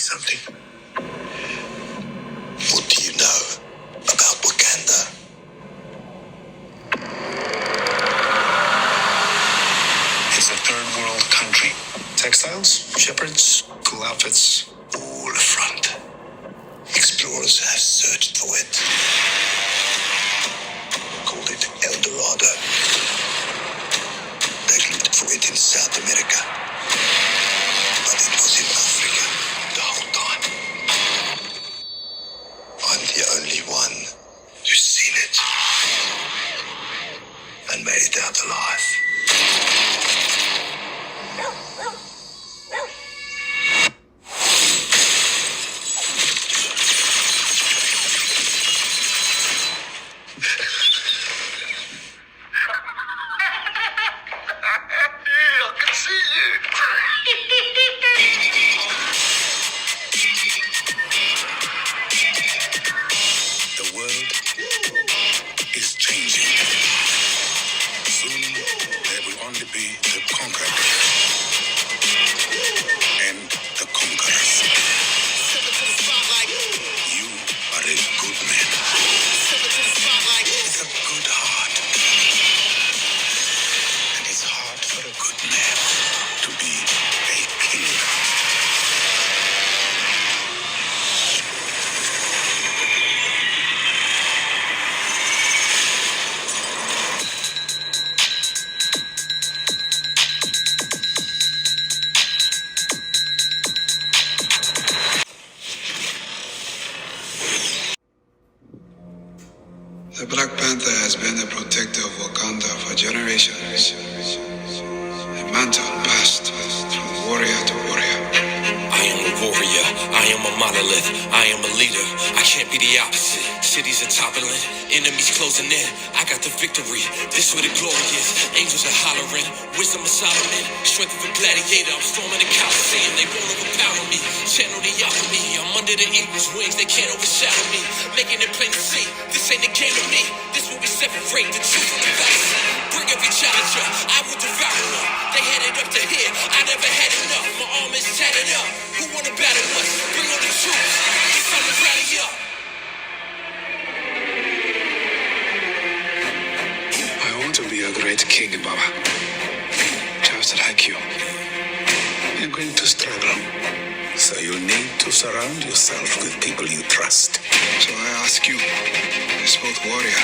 something. What do you know about Wakanda? It's a third world country. Textiles, shepherds, cool outfits, all front. Explorers have searched for it. Called it El Dorado. They looked for it in South America. But it was in Africa the whole time. I'm the only one who's seen it and made it out alive. The Black Panther has been the protector of Wakanda for generations. A mantle passed from warrior to warrior. I am a warrior, I am a monolith, I am a leader, I can't be the opposite. Cities are toppling, enemies closing in, I got the victory, this where the glory is. Angels are hollering, wisdom of Solomon, strength of a gladiator, I'm storming the Coliseum, they won't overpower me, channel the alchemy, I'm under the eagle's wings, they can't overshadow me, making it plain to see, this ain't a game to me, this will be separate the truth from the fallacy. Bring every challenger, I will devour them, they headed up to here, I never had enough, my arm is tatted up, who wanna battle us, bring on the troops, it's time to rally up. I want to be a great king, Baba. Just like you. You're going to struggle. So you need to surround yourself with people you trust. So I ask you, as both warrior